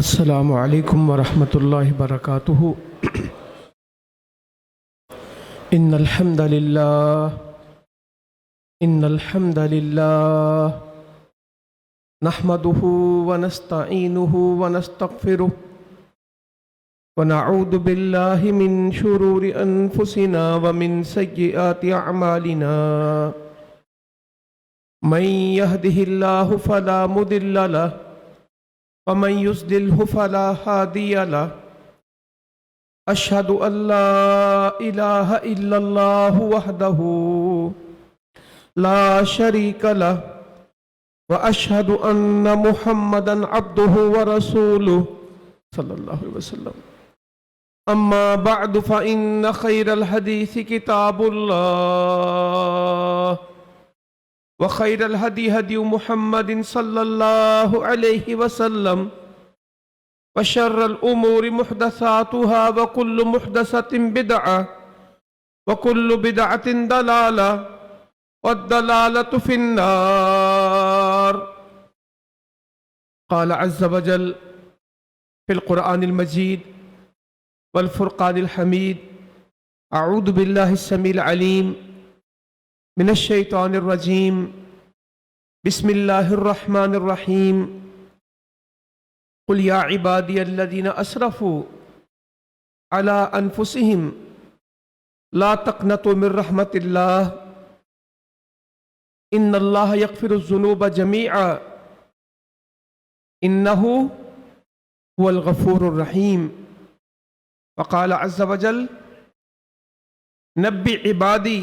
السلام علیکم ورحمۃ اللہ وبرکاتہ۔ ان الحمد للہ نحمده ونستعینه ونستغفره ونعوذ باللہ من شرور انفسنا ومن سیئات اعمالنا من يهده الله فلا مضل له ومن يضلل فلا هادي له أشهد أن لا إله إلا الله وحده لا شريك له وأشهد أن محمدا عبده ورسوله صلى الله عليه وسلم. أما بعد فإن خير الحديث كتاب الله وخير الهدي هدي محمد صلى الله عليه وسلم وشر الأمور محدثاتها وكل محدثة بدعة وكل بدعة ضلالة والضلالة في النار. قال عز وجل في القرآن المجيد والفرقان الحميد: أعوذ بالله السميع العليم من الشيطان الرجيم، بسم الله الرحمن الرحيم. قل يا عبادي الذين أسرفوا على أنفسهم لا تقنطوا من رحمة الله إن الله يغفر الذنوب جميعا إنه هو الغفور الرحيم. وقال عز وجل: نبئ عبادي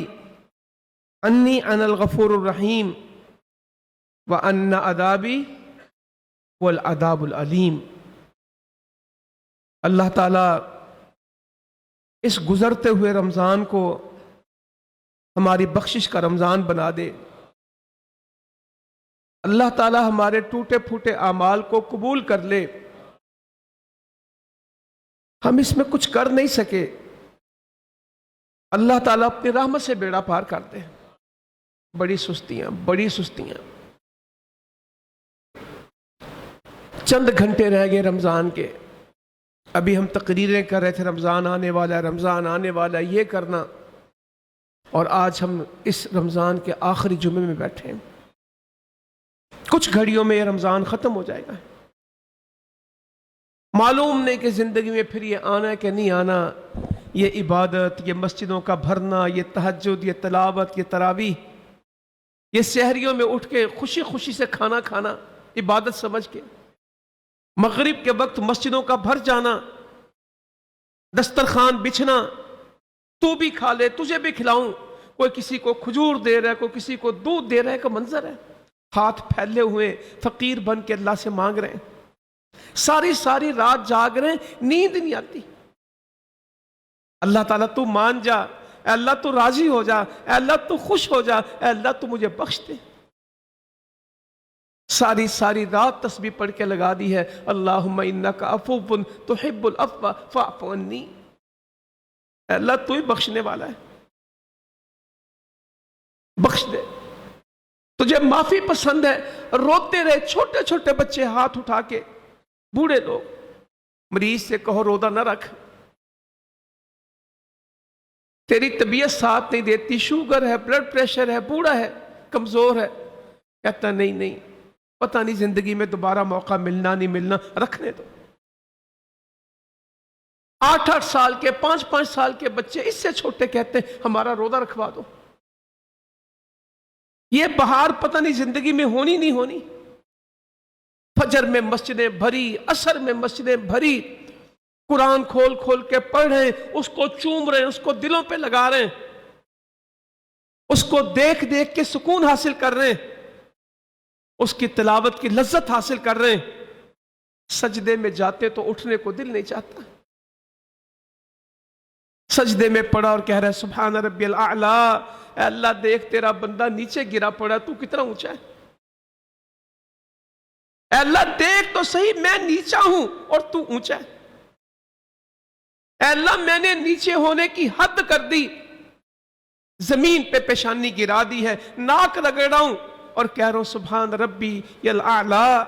انی انا الغفور الرحیم وان عذابی هو العذاب العلیم. اللہ تعالیٰ اس گزرتے ہوئے رمضان کو ہماری بخشش کا رمضان بنا دے. اللہ تعالیٰ ہمارے ٹوٹے پھوٹے اعمال کو قبول کر لے. ہم اس میں کچھ کر نہیں سکے، اللہ تعالیٰ اپنی رحمت سے بیڑا پار کر دے. بڑی سستیاں. چند گھنٹے رہ گئے رمضان کے. ابھی ہم تقریریں کر رہے تھے، رمضان آنے والا یہ کرنا، اور آج ہم اس رمضان کے آخری جمعے میں بیٹھے ہیں. کچھ گھڑیوں میں یہ رمضان ختم ہو جائے گا. معلوم نہیں کہ زندگی میں پھر یہ آنا ہے کہ نہیں آنا. یہ عبادت، یہ مسجدوں کا بھرنا، یہ تہجد، یہ تلاوت، یہ تراویح، یہ سحریوں میں اٹھ کے خوشی خوشی سے کھانا کھانا عبادت سمجھ کے، مغرب کے وقت مسجدوں کا بھر جانا، دسترخوان بچھنا، تو بھی کھا لے تجھے بھی کھلاؤں، کوئی کسی کو کھجور دے رہا ہے، کوئی کسی کو دودھ دے رہا ہے، کا منظر ہے. ہاتھ پھیلے ہوئے فقیر بن کے اللہ سے مانگ رہے ہیں. ساری رات جاگ رہے ہیں، نیند نہیں آتی. اللہ تعالیٰ تو مان جا، اے اللہ تو راضی ہو جا، اے اللہ تو خوش ہو جا، اے اللہ تو مجھے بخش دے. ساری رات تسبیح پڑھ کے لگا دی ہے: اللہم انک عفو تحب العفو فاعف عنی. اے اللہ تو ہی بخشنے والا ہے، بخش دے. تجھے معافی پسند ہے. روتے رہے چھوٹے چھوٹے بچے ہاتھ اٹھا کے، بوڑھے لوگ. مریض سے کہو روزہ نہ رکھ، تیری طبیعت ساتھ نہیں دیتی، شوگر ہے، بلڈ پریشر ہے، بوڑھا ہے، کمزور ہے. کہتا نہیں، پتہ نہیں زندگی میں دوبارہ موقع ملنا نہیں ملنا، رکھنے دو. 8 سال کے 5 سال کے بچے اس سے چھوٹے کہتے ہیں ہمارا روزہ رکھوا دو. یہ بہار پتہ نہیں زندگی میں ہونی نہیں ہونی. فجر میں مسجدیں بھری، عصر میں مسجدیں بھری، قرآن کھول کے پڑھ رہے ہیں، اس کو چوم رہے ہیں، اس کو دلوں پہ لگا رہے ہیں، اس کو دیکھ کے سکون حاصل کر رہے ہیں، اس کی تلاوت کی لذت حاصل کر رہے ہیں. سجدے میں جاتے تو اٹھنے کو دل نہیں چاہتا. سجدے میں پڑا اور کہہ رہا ہے سبحان ربی الاعلیٰ. اے اللہ دیکھ تیرا بندہ نیچے گرا پڑا، تو کتنا اونچا ہے. اے اللہ دیکھ تو صحیح، میں نیچا ہوں اور تو اونچا ہے. اے اللہ میں نے نیچے ہونے کی حد کر دی، زمین پہ پیشانی گرا دی ہے، ناک رگڑا ہوں اور کہہ رہا ہوں سبحان ربی الاعلیٰ.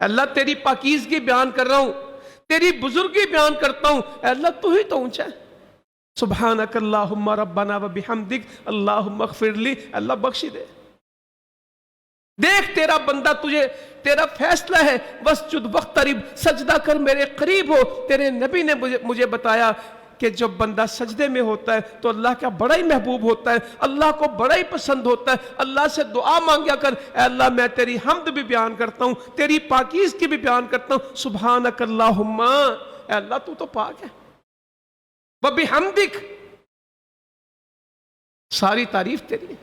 اللہ تیری پاکیزگی بیان کر رہا ہوں، تیری بزرگی بیان کرتا ہوں، اے اللہ تو ہی تو اونچا ہے۔ سبحانک اللہم ربنا و بحمدک اللہم اغفر لی، اللہ بخشی دے۔ دیکھ تیرا بندہ، تجھے تیرا فیصلہ ہے، واسجد واقترب، سجدہ کر میرے قریب ہو۔ تیرے نبی نے مجھے بتایا کہ جب بندہ سجدے میں ہوتا ہے تو اللہ کا بڑا ہی محبوب ہوتا ہے، اللہ کو بڑا ہی پسند ہوتا ہے۔ اللہ سے دعا مانگیا کر، اے اللہ میں تیری حمد بھی بیان کرتا ہوں، تیری پاکیزگی بھی بیان کرتا ہوں۔ سبحانک اللہم، اے اللہ تو تو پاک ہے، وبحمدک، ساری تعریف تیری ہے۔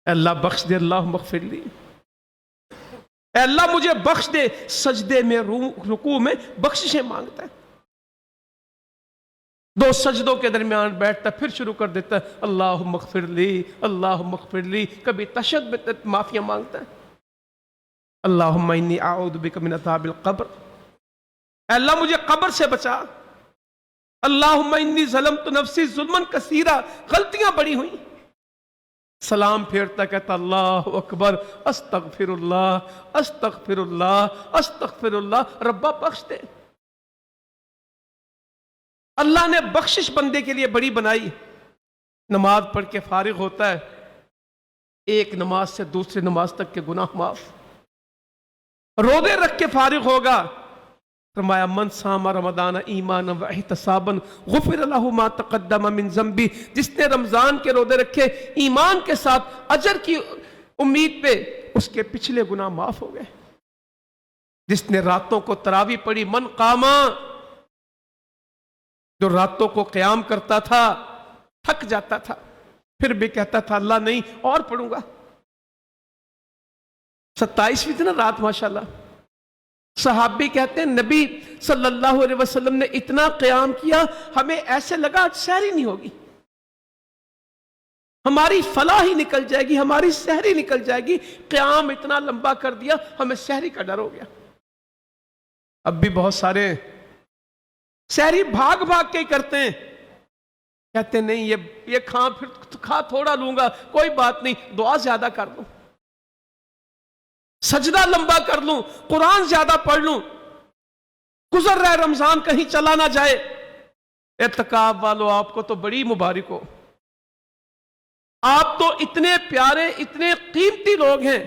اے اللہ بخش دے، اللہم اغفر لی، اے اللہ مجھے بخش دے۔ سجدے میں رکوع میں بخششیں مانگتا ہے، دو سجدوں کے درمیان بیٹھتا پھر شروع کر دیتا ہے اللہم اغفر لی، اللہم اغفر لی، کبھی تشہد میں معافیاں مانگتا ہے۔ اللہم انی اعوذ بک من عذاب القبر، اے اللہ مجھے قبر سے بچا۔ اللہم انی ظلمت نفسی ظلما کثیرا، غلطیاں بڑی ہوئیں۔ سلام پھیرتا کہتا اللہ اکبر، استغفر اللہ استغفر اللہ استغفر اللہ، ربا بخش دے۔ اللہ نے بخشش بندے کے لیے بڑی بنائی۔ نماز پڑھ کے فارغ ہوتا ہے، ایک نماز سے دوسری نماز تک کے گناہ معاف۔ روزے رکھ کے فارغ ہوگا، فرمایا من صام رمضان ایمانا و احتسابا غفر له ما تقدم من ذنبی، جس نے رمضان کے روزے رکھے ایمان کے ساتھ اجر کی امید پہ، اس کے پچھلے گناہ معاف ہو گئے۔ جس نے راتوں کو تراویح پڑھی، من قاما، جو راتوں کو قیام کرتا تھا، تھک جاتا تھا، پھر بھی کہتا تھا اللہ نہیں اور پڑھوں گا۔ 27ویں تھی نا رات، ماشاءاللہ۔ صحابی کہتے ہیں نبی صلی اللہ علیہ وسلم نے اتنا قیام کیا، ہمیں ایسے لگا آج سحری نہیں ہوگی، ہماری فلاح ہی نکل جائے گی، ہماری سحری نکل جائے گی۔ قیام اتنا لمبا کر دیا، ہمیں سحری کا ڈر ہو گیا۔ اب بھی بہت سارے سحری بھاگ بھاگ کے ہی کرتے ہیں، کہتے ہیں نہیں یہ کھا تھوڑا لوں گا، کوئی بات نہیں، دعا زیادہ کر لوں، سجدہ لمبا کر لوں، قرآن زیادہ پڑھ لوں، گزر رہا ہے رمضان کہیں چلا نہ جائے۔ اعتکاف والوں آپ کو تو بڑی مبارک ہو، آپ تو اتنے پیارے اتنے قیمتی لوگ ہیں۔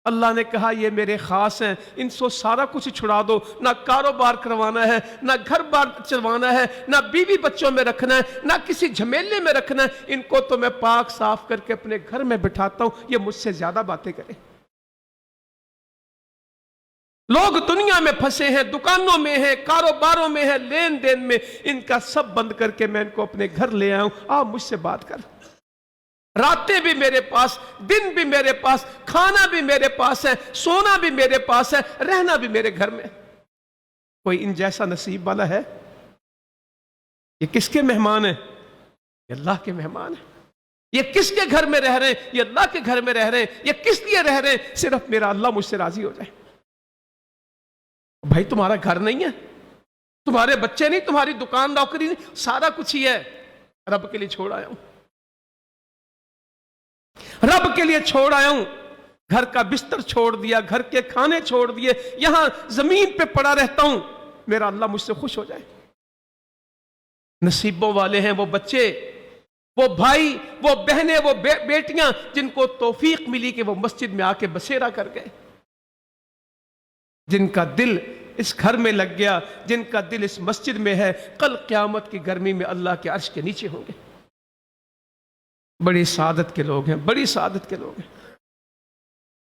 اللہ نے کہا یہ میرے خاص ہیں، ان سے سارا کچھ چھڑا دو، نہ کاروبار کروانا ہے، نہ گھر بار چلوانا ہے، نہ بیوی بچوں میں رکھنا ہے، نہ کسی جھمیلے میں رکھنا ہے، ان کو تو میں پاک صاف کر کے اپنے گھر میں بٹھاتا ہوں، یہ مجھ سے زیادہ باتیں کریں۔ لوگ دنیا میں پھنسے ہیں، دکانوں میں ہیں، کاروباروں میں ہیں، لین دین میں، ان کا سب بند کر کے میں ان کو اپنے گھر لے آیا ہوں، آپ مجھ سے بات کر۔ راتیں بھی میرے پاس، دن بھی میرے پاس، کھانا بھی میرے پاس ہے، سونا بھی میرے پاس ہے، رہنا بھی میرے گھر میں۔ کوئی ان جیسا نصیب والا ہے؟ یہ کس کے مہمان ہیں؟ یہ اللہ کے مہمان ہیں۔ یہ کس کے گھر میں رہ رہے ہیں؟ یہ اللہ کے گھر میں رہ رہے ہیں۔ یہ کس لیے رہ رہے ہیں؟ صرف میرا اللہ مجھ سے راضی ہو جائے۔ بھائی تمہارا گھر نہیں ہے، تمہارے بچے نہیں، تمہاری دکان نوکری نہیں، سارا کچھ ہی ہے، رب کے لیے چھوڑ آیا ہوں، رب کے لیے چھوڑ آیا ہوں۔ گھر کا بستر چھوڑ دیا، گھر کے کھانے چھوڑ دیے، یہاں زمین پہ پڑا رہتا ہوں، میرا اللہ مجھ سے خوش ہو جائے۔ نصیبوں والے ہیں وہ بچے، وہ بھائی، وہ بہنیں، وہ بیٹیاں جن کو توفیق ملی کہ وہ مسجد میں آ کے بسیرا کر گئے، جن کا دل اس گھر میں لگ گیا، جن کا دل اس مسجد میں ہے، کل قیامت کی گرمی میں اللہ کے عرش کے نیچے ہوں گے۔ بڑی سعادت کے لوگ ہیں، بڑی سعادت کے لوگ ہیں۔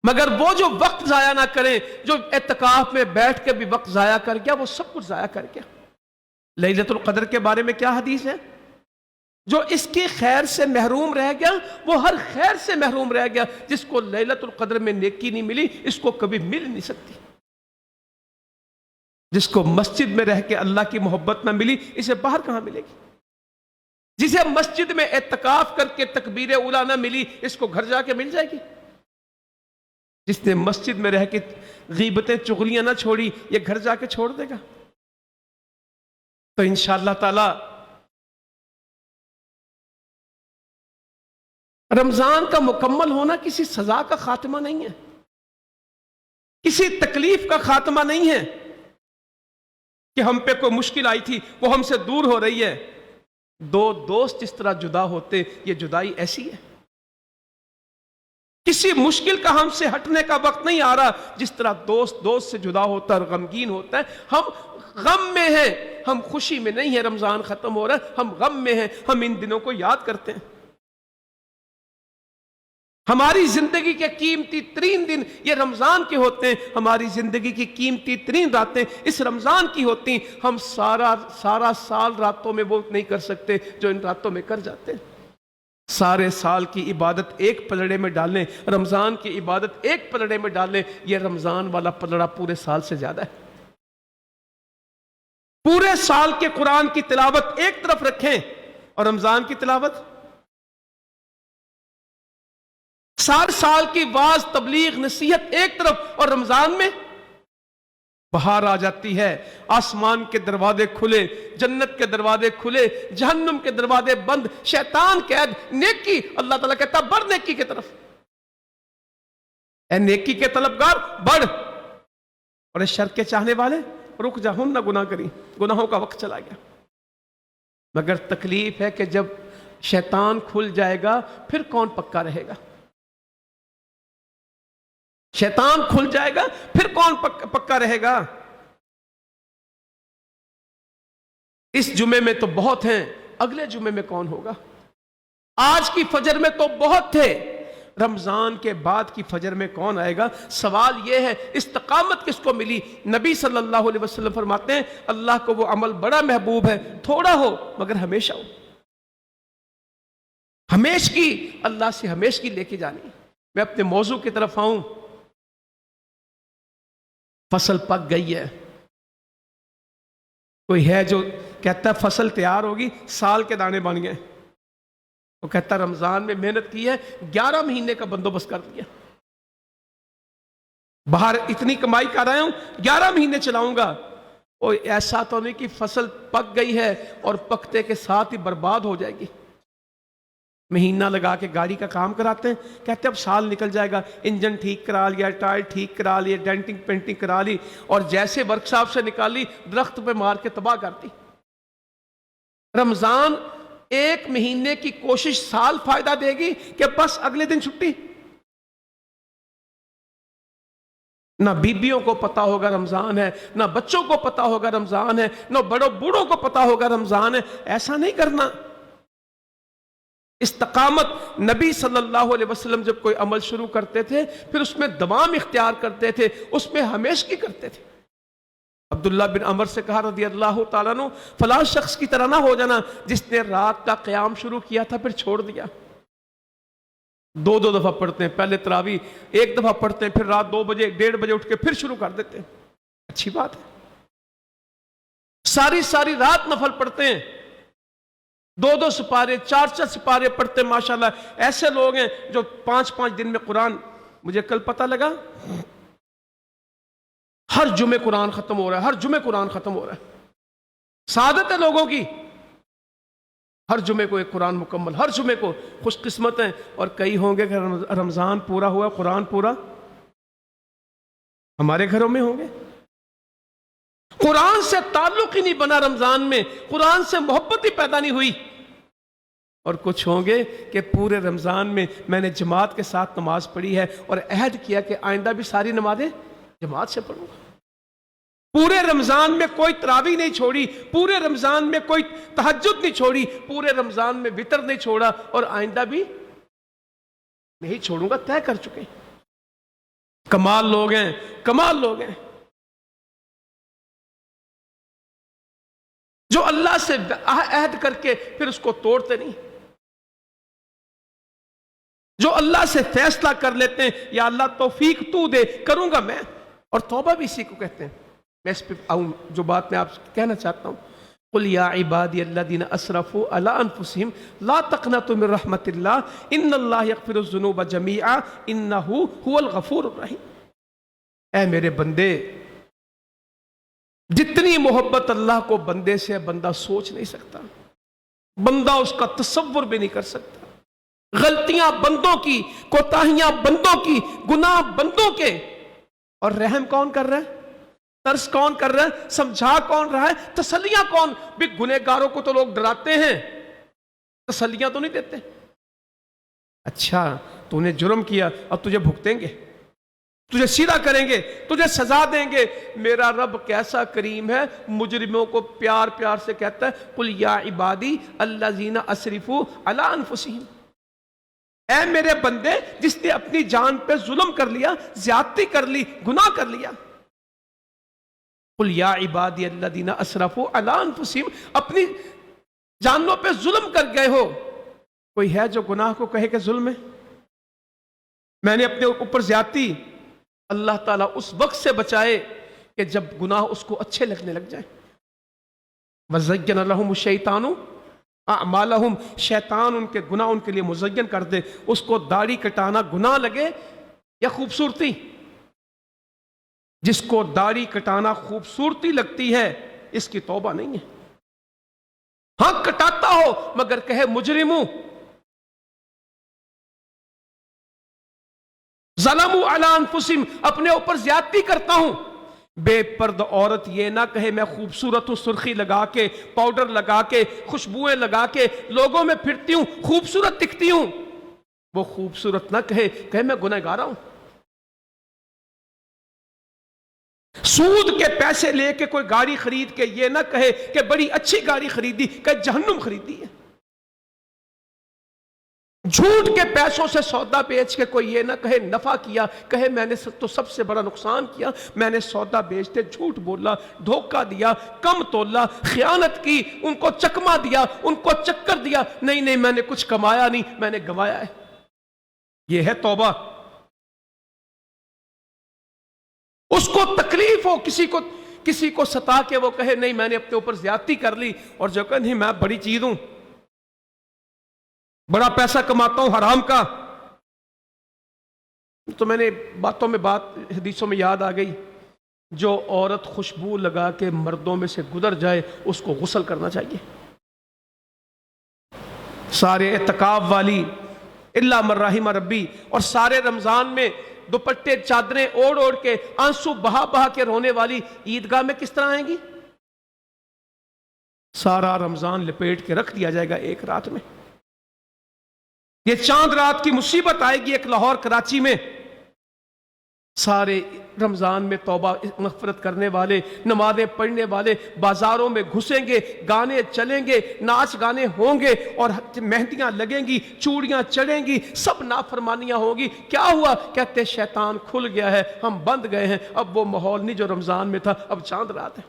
مگر وہ جو وقت ضائع نہ کریں، جو اعتکاف میں بیٹھ کے بھی وقت ضائع کر گیا، وہ سب کچھ ضائع کر گیا۔ لیلۃ القدر کے بارے میں کیا حدیث ہے؟ جو اس کی خیر سے محروم رہ گیا، وہ ہر خیر سے محروم رہ گیا۔ جس کو لیلۃ القدر میں نیکی نہیں ملی، اس کو کبھی مل نہیں سکتی۔ جس کو مسجد میں رہ کے اللہ کی محبت نہ ملی، اسے باہر کہاں ملے گی؟ جسے مسجد میں اعتکاف کر کے تکبیر اولیٰ نہ ملی، اس کو گھر جا کے مل جائے گی؟ جس نے مسجد میں رہ کے غیبتیں چغلیاں نہ چھوڑی، یہ گھر جا کے چھوڑ دے گا؟ تو انشاءاللہ تعالی رمضان کا مکمل ہونا کسی سزا کا خاتمہ نہیں ہے۔ کسی تکلیف کا خاتمہ نہیں ہے کہ ہم پہ کوئی مشکل آئی تھی وہ ہم سے دور ہو رہی ہے. دو دوست جس طرح جدا ہوتے یہ جدائی ایسی ہے. کسی مشکل کا ہم سے ہٹنے کا وقت نہیں آ رہا جس طرح دوست دوست سے جدا ہوتا ہے اور غمگین ہوتا ہے. ہم غم میں ہیں, ہم خوشی میں نہیں ہیں. رمضان ختم ہو رہا ہے, ہم غم میں ہیں. ہم ان دنوں کو یاد کرتے ہیں. ہماری زندگی کے قیمتی ترین دن یہ رمضان کے ہوتے ہیں. ہماری زندگی کی قیمتی ترین راتیں اس رمضان کی ہوتی ہیں. ہم سارا سال راتوں میں وہ نہیں کر سکتے جو ان راتوں میں کر جاتے ہیں. سارے سال کی عبادت ایک پلڑے میں ڈالیں, رمضان کی عبادت ایک پلڑے میں ڈالیں. یہ رمضان والا پلڑا پورے سال سے زیادہ ہے. پورے سال کے قرآن کی تلاوت ایک طرف رکھیں اور رمضان کی تلاوت, سال کی واز تبلیغ نصیحت ایک طرف, اور رمضان میں بہار آ جاتی ہے. آسمان کے دروازے کھلے, جنت کے دروازے کھلے, جہنم کے دروازے بند, شیطان قید, نیکی. اللہ تعالیٰ کہتا بڑھ نیکی کے طرف, اے نیکی کے طلبگار بڑھ, اور اس شر کے چاہنے والے رک جا, ہن نہ گناہ کری. گناہوں کا وقت چلا گیا. مگر تکلیف ہے کہ جب شیطان کھل جائے گا پھر کون پکا رہے گا. شیطان کھل جائے گا پھر کون پکا رہے گا. اس جمعے میں تو بہت ہیں, اگلے جمعے میں کون ہوگا. آج کی فجر میں تو بہت تھے, رمضان کے بعد کی فجر میں کون آئے گا. سوال یہ ہے استقامت کس کو ملی. نبی صلی اللہ علیہ وسلم فرماتے ہیں اللہ کو وہ عمل بڑا محبوب ہے, تھوڑا ہو مگر ہمیشہ ہو. ہمیشگی, اللہ سے ہمیشگی لے کے جانی. میں اپنے موضوع کی طرف آؤں. فصل پک گئی ہے. کوئی ہے جو کہتا ہے فصل تیار ہوگی, سال کے دانے بن گئے. وہ کہتا ہے رمضان میں محنت کی ہے, 11 مہینے کا بندوبست کر دیا. باہر اتنی کمائی کر رہا ہوں, 11 مہینے چلاؤں گا. وہ ایسا تو نہیں کہ فصل پک گئی ہے اور پکتے کے ساتھ ہی برباد ہو جائے گی. مہینہ لگا کے گاڑی کا کام کراتے ہیں, کہتے ہیں اب سال نکل جائے گا, انجن ٹھیک کرا لیا, ٹائر ٹھیک کرا لیا, ڈینٹنگ پینٹنگ کرا لی, اور جیسے ورکشاپ سے نکالی درخت پہ مار کے تباہ کرتی. رمضان 1 مہینے کی کوشش سال فائدہ دے گی کہ بس اگلے دن چھٹی. نہ بیبیوں کو پتا ہوگا رمضان ہے, نہ بچوں کو پتا ہوگا رمضان ہے, نہ بڑوں بوڑھوں کو پتا ہوگا رمضان ہے. ایسا نہیں کرنا. استقامت, نبی صلی اللہ علیہ وسلم جب کوئی عمل شروع کرتے تھے پھر اس میں دوام اختیار کرتے تھے, اس میں ہمیشگی کرتے تھے. عبداللہ بن عمر سے کہا رضی اللہ تعالیٰ عنہ فلاں شخص کی طرح نہ ہو جانا جس نے رات کا قیام شروع کیا تھا پھر چھوڑ دیا. 2 دفعہ پڑھتے ہیں, پہلے تراویح 1 دفعہ پڑھتے ہیں, پھر رات 2 بجے 1:30 بجے اٹھ کے پھر شروع کر دیتے ہیں. اچھی بات ہے. ساری رات نفل پڑھتے ہیں, 2 سپارے 4 سپارے پڑھتے ہیں. ماشاءاللہ ایسے لوگ ہیں جو 5 دن میں قرآن, مجھے کل پتہ لگا ہر جمعے قرآن ختم ہو رہا ہے, ہر جمعے قرآن ختم ہو رہا ہے. سعادت ہے لوگوں کی, ہر جمعے کو ایک قرآن مکمل, ہر جمعے کو. خوش قسمت ہیں. اور کئی ہوں گے کہ رمضان پورا ہوا, قرآن پورا ہمارے گھروں میں ہوں گے. قرآن سے تعلق ہی نہیں بنا رمضان میں, قرآن سے محبت ہی پیدا نہیں ہوئی. اور کچھ ہوں گے کہ پورے رمضان میں میں نے جماعت کے ساتھ نماز پڑھی ہے اور عہد کیا کہ آئندہ بھی ساری نمازیں جماعت سے پڑھوں گا. پورے رمضان میں کوئی تراویح نہیں چھوڑی, پورے رمضان میں کوئی تہجد نہیں چھوڑی, پورے رمضان میں وتر نہیں چھوڑا, اور آئندہ بھی نہیں چھوڑوں گا, طے کر چکے. کمال لوگ ہیں, کمال لوگ ہیں جو اللہ سے عہد کر کے پھر اس کو توڑتے نہیں, جو اللہ سے فیصلہ کر لیتے ہیں یا اللہ توفیق تو دے, کروں گا میں. اور توبہ بھی اسی کو کہتے ہیں. میں اس پہ آؤں جو بات میں آپ سے کہنا چاہتا ہوں. قل یا عبادی الذین اسرفوا علی انفسہم لا تقنطوا من رحمت اللہ ان اللہ یغفر الذنوب جمیعا انہ هو الغفور الرحیم. اے میرے بندے, جتنی محبت اللہ کو بندے سے بندہ سوچ نہیں سکتا, بندہ اس کا تصور بھی نہیں کر سکتا. غلطیاں بندوں کی, کوتاہیاں بندوں کی, گناہ بندوں کے, اور رحم کون کر رہا ہے؟ ترس کون کر رہا ہے؟ سمجھا کون رہا ہے؟ تسلیاں کون؟ بھی گنہگاروں کو تو لوگ ڈراتے ہیں، تسلیاں تو نہیں دیتے۔ اچھا تو نے جرم کیا، اب تجھے بھگتیں گے، تجھے سیدھا کریں گے، تجھے سزا دیں گے۔ میرا رب کیسا کریم ہے، مجرموں کو پیار پیار سے کہتا ہے قل یا عبادی الذین اسرفوا علی انفسہم، اے میرے بندے جس نے اپنی جان پہ ظلم کر لیا، زیادتی کر لی، گناہ کر لیا۔ قل یا عبادی الذین اسرفوا علی انفسہم، اپنی جانوں پہ ظلم کر گئے ہو۔ کوئی ہے جو گناہ کو کہے کہ ظلم ہے؟ میں نے اپنے اوپر زیادتی، اللہ تعالیٰ اس وقت سے بچائے کہ جب گناہ اس کو اچھے لگنے لگ جائیں۔ وَزَيَّنَ لَهُمُ الشَّيْطَانُ أَعْمَالَهُمْ، شیطان ان کے گناہ ان کے لیے مزین کر دے۔ اس کو داڑھی کٹانا گناہ لگے یا خوبصورتی؟ جس کو داڑھی کٹانا خوبصورتی لگتی ہے اس کی توبہ نہیں ہے۔ ہاں کٹاتا ہو مگر کہے مجرم ہوں، ظلموا علی انفسہم، اپنے اوپر زیادتی کرتا ہوں۔ بے پرد عورت یہ نہ کہے میں خوبصورت ہوں، سرخی لگا کے، پاؤڈر لگا کے، خوشبوئیں لگا کے لوگوں میں پھرتی ہوں، خوبصورت دکھتی ہوں۔ وہ خوبصورت نہ کہے میں گنہگار ہوں۔ سود کے پیسے لے کے کوئی گاڑی خرید کے یہ نہ کہے کہ بڑی اچھی گاڑی خریدی، کہ جہنم خریدی ہے۔ جھوٹ کے پیسوں سے سودا بیچ کے کوئی یہ نہ کہے نفع کیا، کہے میں نے تو سب سے بڑا نقصان کیا، میں نے سودا بیچتے جھوٹ بولا، دھوکہ دیا، کم تولا، خیانت کی، ان کو چکما دیا، ان کو چکر دیا۔ نہیں میں نے کچھ کمایا نہیں، میں نے گنوایا ہے۔ یہ ہے توبہ۔ اس کو تکلیف ہو، کسی کو ستا کے وہ کہے نہیں میں نے اپنے اوپر زیادتی کر لی، اور جو کہ نہیں میں بڑی چیز ہوں، بڑا پیسہ کماتا ہوں حرام کا۔ تو میں نے باتوں میں بات حدیثوں میں یاد آ گئی، جو عورت خوشبو لگا کے مردوں میں سے گزر جائے اس کو غسل کرنا چاہیے۔ سارے اعتکاف والی الا من رحم ربی، اور سارے رمضان میں دوپٹے چادریں اوڑھ کے آنسو بہا بہا کے رونے والی عیدگاہ میں کس طرح آئیں گی؟ سارا رمضان لپیٹ کے رکھ دیا جائے گا ایک رات میں۔ یہ چاند رات کی مصیبت آئے گی ایک لاہور کراچی میں۔ سارے رمضان میں توبہ مغفرت کرنے والے، نمازیں پڑھنے والے بازاروں میں گھسیں گے، گانے چلیں گے، ناچ گانے ہوں گے، اور مہندیاں لگیں گی، چوڑیاں چڑھیں گی، سب نافرمانیاں ہوں گی۔ کیا ہوا؟ کہتے شیطان کھل گیا ہے، ہم بند گئے ہیں، اب وہ ماحول نہیں جو رمضان میں تھا، اب چاند رات ہے۔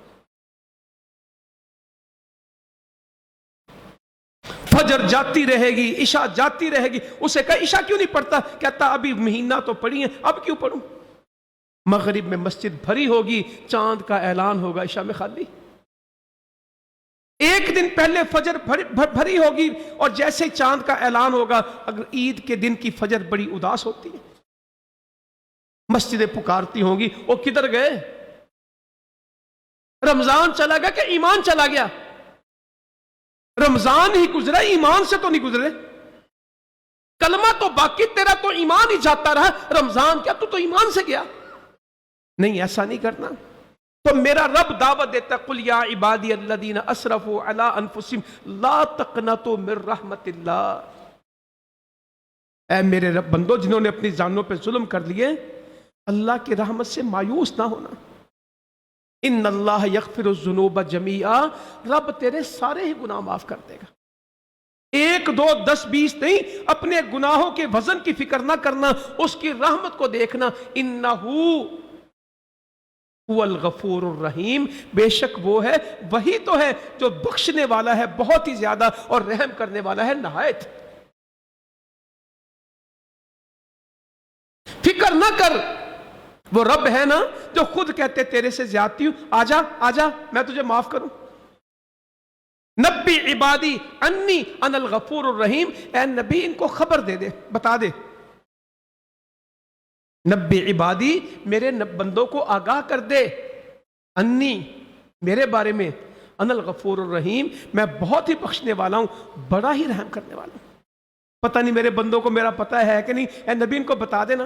فجر جاتی رہے گی، عشاء جاتی رہے گی۔ اسے کہا عشاء کیوں نہیں پڑھتا؟ کہتا ابھی مہینہ تو پڑھی ہے، اب کیوں پڑھوں؟ مغرب میں مسجد بھری ہوگی، چاند کا اعلان ہوگا، عشاء میں خالی۔ ایک دن پہلے فجر بھری ہوگی، اور جیسے ہی چاند کا اعلان ہوگا، اگر عید کے دن کی فجر بڑی اداس ہوتی ہے، مسجدیں پکارتی ہوں گی وہ کدھر گئے؟ رمضان چلا گیا کہ ایمان چلا گیا؟ رمضان ہی گزرا، ایمان سے تو نہیں گزرے۔ کلمہ تو باقی، تیرا تو ایمان ہی جاتا رہا، رمضان کیا تو ایمان سے گیا؟ نہیں، ایسا نہیں کرنا۔ تو میرا رب دعوت دیتا ہے قل یا عبادی الذین اسرفوا علی انفسہم لا تقنطوا من رحمت اللہ، اے میرے رب بندو جنہوں نے اپنی جانوں پہ ظلم کر لیے، اللہ کی رحمت سے مایوس نہ ہونا۔ ان اللہ یغفر الذنوب جمیعا، رب تیرے سارے ہی گناہ معاف کر دے گا، 1 2 10 20 نہیں۔ اپنے گناہوں کے وزن کی فکر نہ کرنا، اس کی رحمت کو دیکھنا۔ انہ هو الغفور الرحیم، بے شک وہ ہے، وہی تو ہے جو بخشنے والا ہے بہت ہی زیادہ، اور رحم کرنے والا ہے نہایت۔ فکر نہ کر، وہ رب ہے نا جو خود کہتے تیرے سے زیادتی ہوں، آجا آجا میں تجھے معاف کروں۔ نبی عبادی انی انا الغفور الرحیم، اے نبی ان کو خبر دے دے، بتا دے۔ نبی عبادی، میرے بندوں کو آگاہ کر دے، انی میرے بارے میں، انا الغفور الرحیم میں بہت ہی بخشنے والا ہوں، بڑا ہی رحم کرنے والا ہوں۔ پتہ نہیں میرے بندوں کو میرا پتہ ہے کہ نہیں، اے نبی ان کو بتا دینا۔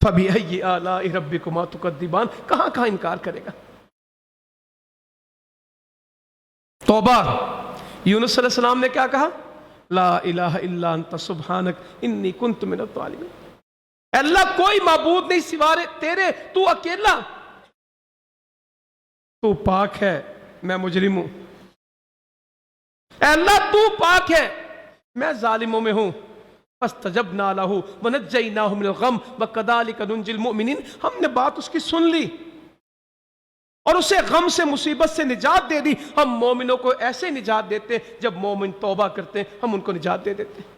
فَبِأَيِّ آلَاءِ رَبِّكُمَا تُكَذِّبَانِ، کہاں کہاں انکار کرے گا۔ توبہ، یونس صلی اللہ علیہ وسلم نے کیا کہا؟ لا الہ الا انت سبحانک انی کنت من الظالمین، اے اللہ کوئی معبود نہیں سوائے تیرے، تو اکیلا، تو پاک ہے میں مجرم ہوں، اے اللہ تو پاک ہے میں ظالموں میں ہوں۔ فاستجبنا لہ ونجیناہ من الغم وکذالک ننجی المؤمنین، ہم نے بات اس کی سن لی اور اسے غم سے مصیبت سے نجات دے دی۔ ہم مومنوں کو ایسے نجات دیتے ہیں، جب مومن توبہ کرتے ہیں ہم ان کو نجات دے دیتے ہیں۔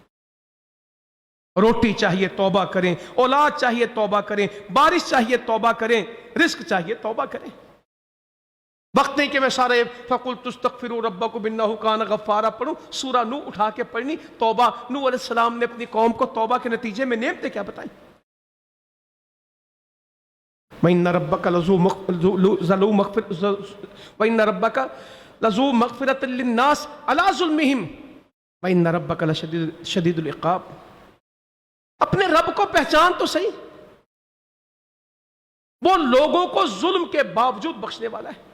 روٹی چاہیے توبہ کریں، اولاد چاہیے توبہ کریں، بارش چاہیے توبہ کریں، رزق چاہیے توبہ کریں۔ وقت نہیں کہ میں سارے فَقُلْتُ اسْتَغْفِرُوا رَبَّكُمْ إِنَّهُ كَانَ غَفَّارًا پڑھوں۔ سورہ نوح اٹھا کے پڑھنی، توبہ۔ نوح علیہ السلام نے اپنی قوم کو توبہ کے نتیجے میں نعمتیں کیا بتائیں؟ وَإِنَّ رَبَّكَ لَذُو مَغْفِرَةٍ لِلنَّاسِ عَلَىٰ ظُلْمِهِمْ وَإِنَّ رَبَّكَ لَشَدِيدُ الْعِقَابِ۔ اپنے رب کو پہچان تو صحیح، وہ لوگوں کو ظلم کے باوجود بخشنے والا ہے،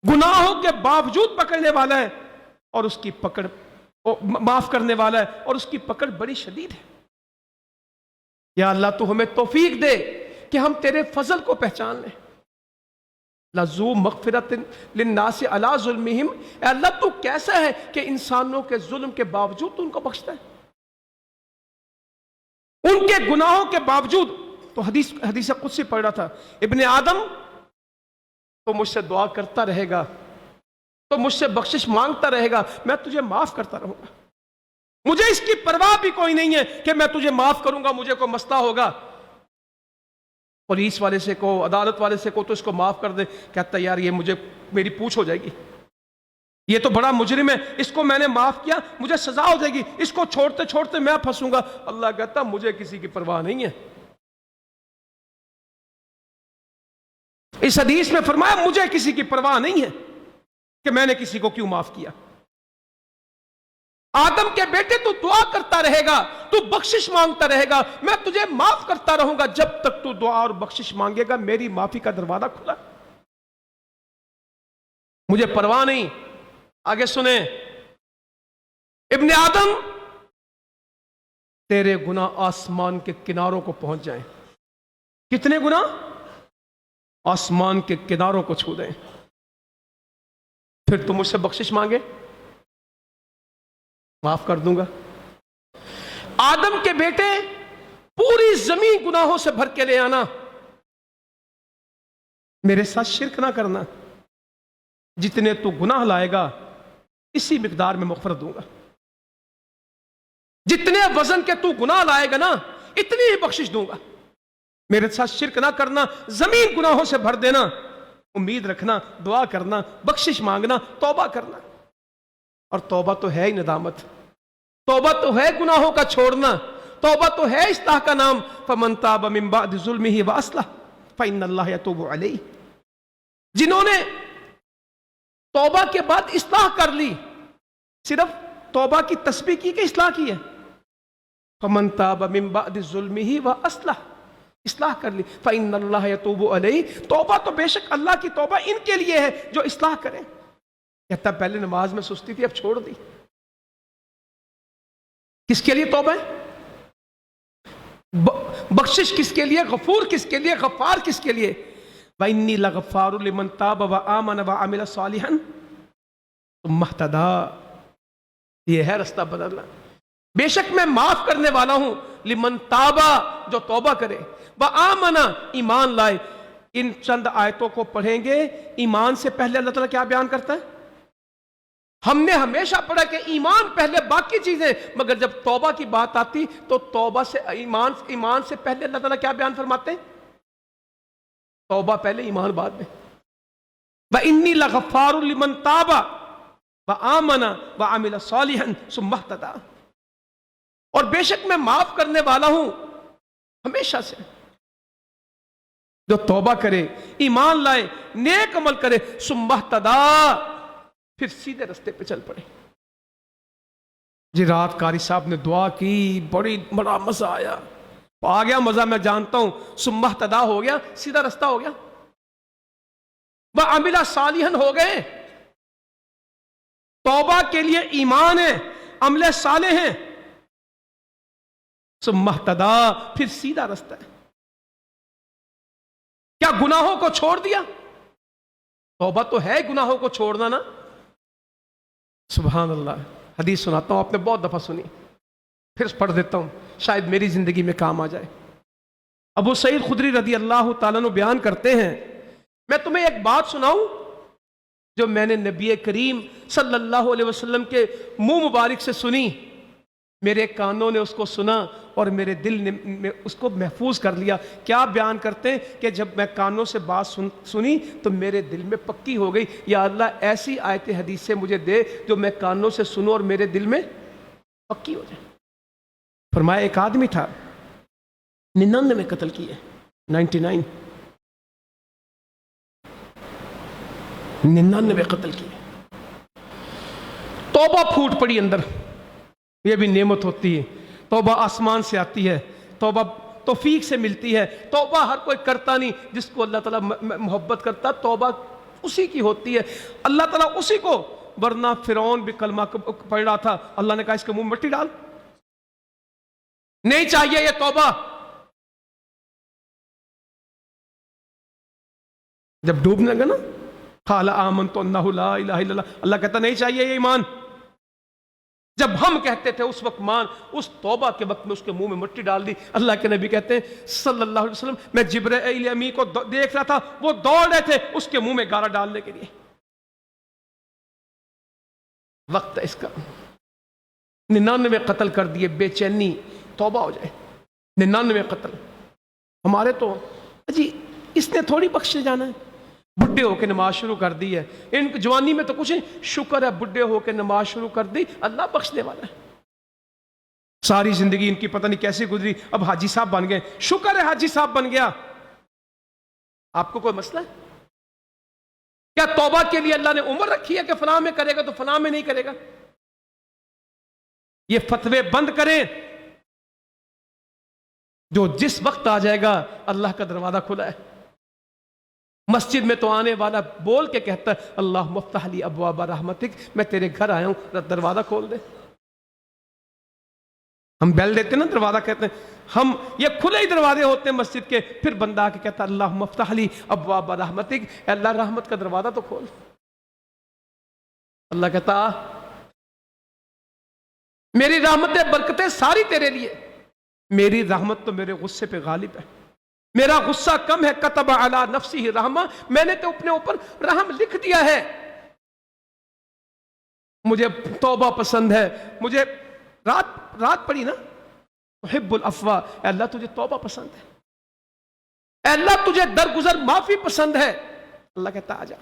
گناہوں کے باوجود پکڑنے والا ہے، اور اس کی پکڑ معاف کرنے والا ہے، اور اس کی پکڑ بڑی شدید ہے۔ یا اللہ تو ہمیں توفیق دے کہ ہم تیرے فضل کو پہچان لیں۔ لَذُو مَغْفِرَةٍ لِلنَّاسِ عَلَىٰ ظُلْمِهِمْ، اے اللہ تو کیسا ہے کہ انسانوں کے ظلم کے باوجود تو ان کو بخشتا ہے، ان کے گناہوں کے باوجود۔ تو حدیث قدسی پڑھ رہا تھا، ابن آدم تو مجھ سے دعا کرتا رہے گا، تو مجھ سے بخشش مانگتا رہے گا، میں تجھے معاف کرتا رہوں گا، مجھے اس کی پرواہ بھی کوئی نہیں ہے کہ میں تجھے معاف کروں گا، مجھے کوئی مسئلہ ہوگا، پولیس والے سے کو، عدالت والے سے کو تو اس کو معاف کر دے، کہتا یار یہ مجھے میری پوچھ ہو جائے گی، یہ تو بڑا مجرم ہے، اس کو میں نے معاف کیا مجھے سزا ہو جائے گی، اس کو چھوڑتے چھوڑتے میں پھنسوں گا۔ اللہ کہتا مجھے کسی کی پرواہ نہیں ہے۔ اس حدیث میں فرمایا مجھے کسی کی پرواہ نہیں ہے کہ میں نے کسی کو کیوں معاف کیا۔ آدم کے بیٹے تو دعا کرتا رہے گا، تو بخشش مانگتا رہے گا، میں تجھے معاف کرتا رہوں گا، جب تک تو دعا اور بخشش مانگے گا میری معافی کا دروازہ کھلا، مجھے پرواہ نہیں۔ آگے سنیں، ابن آدم تیرے گناہ آسمان کے کناروں کو پہنچ جائیں۔ کتنے گناہ؟ آسمان کے کناروں کو چھو دیں، پھر تم مجھ سے بخشش مانگے معاف کر دوں گا۔ آدم کے بیٹے پوری زمین گناہوں سے بھر کے لے آنا، میرے ساتھ شرک نہ کرنا، جتنے تو گناہ لائے گا اسی مقدار میں مغفرت دوں گا، جتنے وزن کے تو گناہ لائے گا نا اتنی ہی بخشش دوں گا، میرے ساتھ شرک نہ کرنا، زمین گناہوں سے بھر دینا، امید رکھنا، دعا کرنا، بخشش مانگنا، توبہ کرنا۔ اور توبہ تو ہے ہی ندامت، توبہ تو ہے گناہوں کا چھوڑنا، توبہ تو ہے اصلاح کا نام۔ فَمَن تَابَ مِن بَعْدِ ظُلْمِهِ وَأَصْلَحَ فَإِنَّ اللَّهَ يَتُوبُ عَلَيْهِ، جنہوں نے توبہ کے بعد اصلاح کر لی، صرف توبہ کی تسبیح کی کہ اصلاح کی ہے؟ فَمَن تَابَ مِن بَعْدِ ظُلْمِهِ وَأَصْلَحَ، اصلاح کر لی، فَإِنَّ اللَّهَ يَتُوبُ عَلَيْهِ، توبہ تو بے شک اللہ کی توبہ ان کے لیے ہے جو اصلاح کریں۔ کہتا پہلے نماز میں سستی تھی اب چھوڑ دی، کس کے لیے توبہ ہے؟ بخشش کس کے لیے؟ غفور کس کے لیے؟ غفار کس کے لیے؟ وَإِنِّي لَغَفَّارٌ لِمَن تَابَ وَآمَنَ وَعَمِلَ صَالِحًا ثُمَّ اهْتَدَىٰ، یہ ہے رستہ بدلنا۔ بے شک میں معاف کرنے والا ہوں، لمن تابا، جو توبہ کرے، وآمن، ایمان لائے۔ ان چند آیتوں کو پڑھیں گے، ایمان سے پہلے اللہ تعالیٰ کیا بیان کرتا ہے؟ ہم نے ہمیشہ پڑھا کہ ایمان پہلے باقی چیزیں، مگر جب توبہ کی بات آتی تو توبہ سے ایمان سے پہلے اللہ تعالیٰ کیا بیان فرماتے ہیں؟ توبہ پہلے ایمان بعد میں۔ وَإِنِّي لَغَفَّارٌ لِمَن تَابَ وَآمَنَ وَعَمِلَ صَالِحًا ثُمَّ اهْتَدَىٰ، اور بے شک میں معاف کرنے والا ہوں ہمیشہ سے، جو توبہ کرے، ایمان لائے، نیک عمل کرے، ثُمَّ اهْتَدَىٰ، پھر سیدھے رستے پہ چل پڑے۔ جی رات قاری صاحب نے دعا کی، بڑا مزہ آیا، آ گیا مزہ، میں جانتا ہوں، ثم اہتدی ہو گیا، سیدھا رستہ ہو گیا، وعمل صالحا ہو گئے، توبہ کے لیے ایمان ہے، عمل صالح ہیں، ثم اہتدی، پھر سیدھا رستہ ہے۔ کیا گناہوں کو چھوڑ دیا؟ توبہ تو ہے گناہوں کو چھوڑنا نا۔ سبحان اللہ، حدیث سناتا ہوں، آپ نے بہت دفعہ سنی، پھر پڑھ دیتا ہوں، شاید میری زندگی میں کام آ جائے۔ ابو سعید خدری رضی اللہ تعالیٰ عنہ بیان کرتے ہیں، میں تمہیں ایک بات سناؤں جو میں نے نبی کریم صلی اللہ علیہ وسلم کے منہ مبارک سے سنی، میرے کانوں نے اس کو سنا اور میرے دل نے اس کو محفوظ کر لیا۔ کیا بیان کرتے ہیں کہ جب میں کانوں سے بات سنی تو میرے دل میں پکی ہو گئی، یا اللہ ایسی آیت حدیث سے مجھے دے جو میں کانوں سے سنوں اور میرے دل میں پکی ہو جائے۔ فرمایا ایک آدمی تھا 99 قتل کیے، 99 قتل کیے، توبہ پھوٹ پڑی اندر۔ یہ بھی نعمت ہوتی ہے، توبہ آسمان سے آتی ہے، توبہ توفیق سے ملتی ہے، توبہ ہر کوئی کرتا نہیں، جس کو اللہ تعالیٰ محبت کرتا توبہ اسی کی ہوتی ہے، اللہ تعالیٰ اسی کو، ورنہ فرعون بھی کلمہ پڑھ رہا تھا، اللہ نے کہا اس کے منہ مٹی ڈال، نہیں چاہیے یہ توبہ۔ جب ڈوبنے لگا نا، قال آمنت انہ لا الہ الا اللہ، اللہ کہتا نہیں چاہیے یہ ایمان۔ جب ہم کہتے تھے اس وقت مان، اس توبہ کے وقت میں اس کے منہ میں مٹی ڈال دی۔ اللہ کے نبی کہتے ہیں صلی اللہ علیہ وسلم، میں جبرائیل امین کو دیکھ رہا تھا، وہ دوڑ رہے تھے اس کے منہ میں گارا ڈالنے کے لیے۔ وقت ہے اس کا، 99 قتل کر دیے، بے چینی، توبہ ہو جائے۔ 99 قتل ہمارے تو جی اس نے تھوڑی بخشے جانا ہے، بڈھے ہو کے نماز شروع کر دی ہے، ان جوانی میں تو کچھ نہیں، شکر ہے بڈھے ہو کے نماز شروع کر دی، اللہ بخشنے والا ہے۔ ساری زندگی ان کی پتہ نہیں کیسے گزری، اب حاجی صاحب بن گئے، شکر ہے حاجی صاحب بن گیا۔ آپ کو کوئی مسئلہ ہے کیا توبہ کے لیے اللہ نے عمر رکھی ہے کہ فلاں میں کرے گا تو فلاں میں نہیں کرے گا؟ یہ فتوے بند کریں، جو جس وقت آ جائے گا اللہ کا دروازہ کھلا ہے۔ مسجد میں تو آنے والا بول کے کہتا ہے اللہم افتح لی ابواب رحمتک، میں تیرے گھر آیا ہوں دروازہ کھول دے۔ ہم بیل دیتے نا دروازہ، کہتے ہیں ہم یہ کھلے ہی دروازے ہوتے ہیں مسجد کے، پھر بندہ آ کے کہتا ہے اللہم افتح لی ابواب رحمتک، اے اللہ رحمت کا دروازہ تو کھول۔ اللہ کہتا میری رحمتیں برکتیں ساری تیرے لیے، میری رحمت تو میرے غصے پہ غالب ہے، میرا غصہ کم ہے، کتب علی نفسہ رحمہ، میں نے تو اپنے اوپر رحم لکھ دیا ہے۔ مجھے توبہ پسند ہے، مجھے رات پڑی نا احب العفو، اے اللہ تجھے توبہ پسند ہے، اے اللہ تجھے درگزر معافی پسند ہے۔ اللہ کہتا آ جا،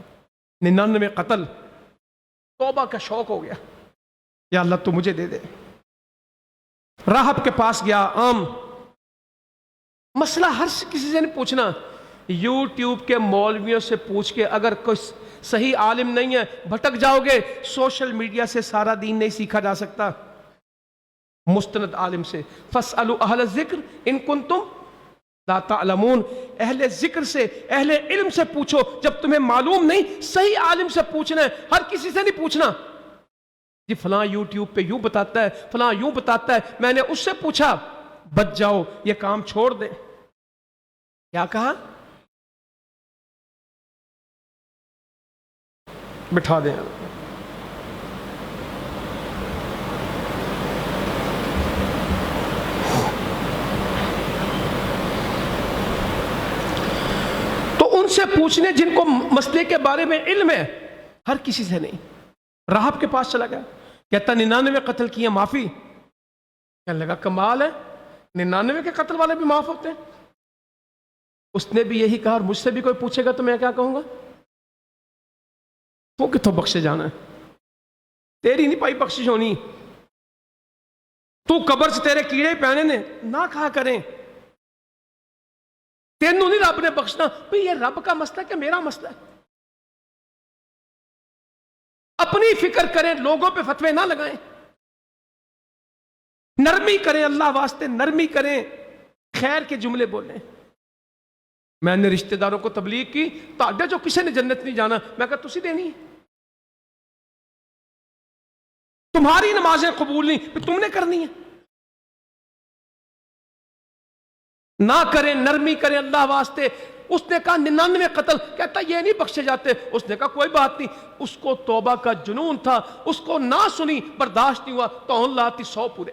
99 قتل، توبہ کا شوق ہو گیا، یا اللہ تو مجھے دے دے۔ راہب کے پاس گیا، عام مسئلہ ہر کسی سے نہیں پوچھنا، یوٹیوب کے مولویوں سے پوچھ کے، اگر کوئی صحیح عالم نہیں ہے بھٹک جاؤ گے، سوشل میڈیا سے سارا دین نہیں سیکھا جا سکتا، مستند عالم سے۔ فاسألوا اہل الذکر ان کنتم لا تعلمون، اہل ذکر سے، اہل علم سے پوچھو جب تمہیں معلوم نہیں، صحیح عالم سے پوچھنا ہے، ہر کسی سے نہیں پوچھنا۔ جی فلاں یوٹیوب پہ یوں بتاتا ہے، فلاں یوں بتاتا ہے، میں نے اس سے پوچھا، بچ جاؤ، یہ کام چھوڑ دیں۔ کیا کہا؟ بٹھا دیں۔ تو ان سے پوچھنے جن کو مسئلے کے بارے میں علم ہے، ہر کسی سے نہیں۔ راہب کے پاس چلا گیا، کہتا 99 قتل کیے، معافی۔ کہنے لگا کمال ہے، 99 کے قتل والے بھی معاف ہوتے ہیں۔ اس نے بھی یہی کہا، اور مجھ سے بھی کوئی پوچھے گا تو میں کیا کہوں گا؟ تو کتوں بخشے جانا ہے، تیری نہیں پائی بخشش ہونی، تو قبر سے تیرے کیڑے پہنے نے نہ کہا کریں، تینوں نہیں رب نے بخشنا۔ بھئی یہ رب کا مسئلہ کہ میرا مسئلہ ہے؟ اپنی فکر کریں، لوگوں پہ فتوے نہ لگائیں، نرمی کریں، اللہ واسطے نرمی کریں، خیر کے جملے بولے. میں نے رشتہ داروں کو تبلیغ کی, تہاڈے جو کسی نے جنت نہیں جانا, میں کہا تسی دینی ہے, تمہاری نمازیں قبول نہیں پھر تم نے کرنی ہے. نہ کریں, نرمی کریں اللہ واسطے. اس نے کہا 99 قتل, کہتا یہ نہیں بخشے جاتے. اس نے کہا کوئی بات نہیں. اس کو توبہ کا جنون تھا, اس کو نہ سنی, برداشت نہیں ہوا, تو لاتی 100 پورے.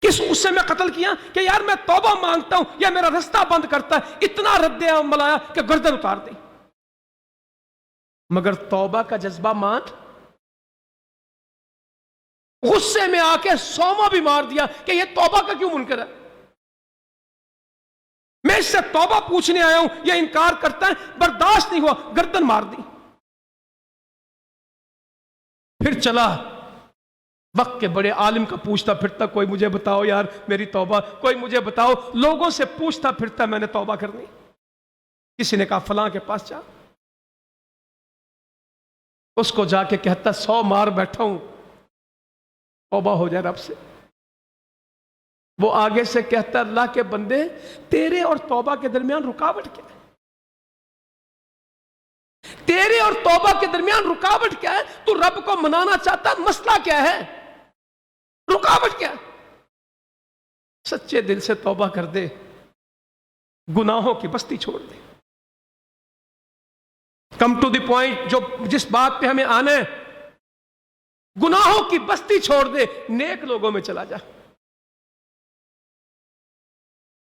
کس غصے میں قتل کیا کہ یار میں توبہ مانگتا ہوں, یا میرا رستہ بند کرتا ہے. اتنا رد عمل آیا کہ گردن اتار دی. مگر توبہ کا جذبہ مان, غصے میں آ کے 100واں بھی مار دیا کہ یہ توبہ کا کیوں منکر ہے. میں اس سے توبہ پوچھنے آیا ہوں, یہ انکار کرتا ہے, برداشت نہیں ہوا, گردن مار دی. پھر چلا وقت کے بڑے عالم کا پوچھتا پھرتا, کوئی مجھے بتاؤ یار میری توبہ, کوئی مجھے بتاؤ. لوگوں سے پوچھتا پھرتا میں نے توبہ کرنی. کسی نے کہا فلاں کے پاس جا. اس کو جا کے کہتا 100 مار بیٹھا ہوں, توبہ ہو جائے رب سے. وہ آگے سے کہتا اللہ کے بندے تیرے اور توبہ کے درمیان رکاوٹ کیا ہے؟ تیرے اور توبہ کے درمیان رکاوٹ کیا ہے؟ تو رب کو منانا چاہتا, مسئلہ کیا ہے, رکاوٹ کیا ہے؟ سچے دل سے توبہ کر دے, گناہوں کی بستی چھوڑ دے. کم ٹو دی پوائنٹ, جو جس بات پہ ہمیں آنا ہے, گناہوں کی بستی چھوڑ دے, نیک لوگوں میں چلا جا.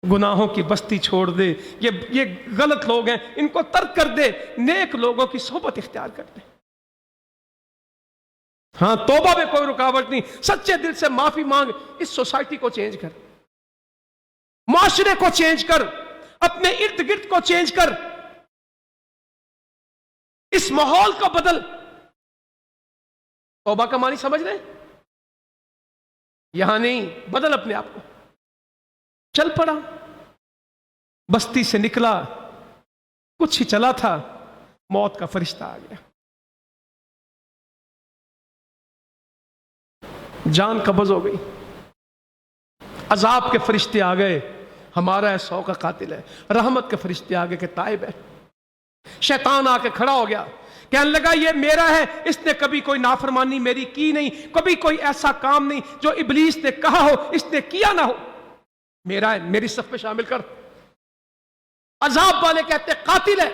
گناہوں کی بستی چھوڑ دے, یہ غلط لوگ ہیں ان کو ترک کر دے, نیک لوگوں کی صحبت اختیار کر دے. ہاں توبہ میں کوئی رکاوٹ نہیں, سچے دل سے معافی مانگ. اس سوسائٹی کو چینج کر, معاشرے کو چینج کر, اپنے ارد گرد کو چینج کر, اس ماحول کو بدل. توبہ کا معنی سمجھ رہے؟ یہاں نہیں, بدل اپنے آپ کو. چل پڑا, بستی سے نکلا, کچھ ہی چلا تھا, موت کا فرشتہ آ گیا. جان قبض ہو گئی, عذاب کے فرشتے آ گئے, ہمارا ہے 100 کا قاتل ہے. رحمت کے فرشتے آ گئے کہ تائب ہے. شیطان آ کے کھڑا ہو گیا, کہنے لگا یہ میرا ہے, اس نے کبھی کوئی نافرمانی میری کی نہیں, کبھی کوئی ایسا کام نہیں جو ابلیس نے کہا ہو اس نے کیا نہ ہو, میرا ہے, میری صف میں شامل کر. عذاب والے کہتے قاتل ہے,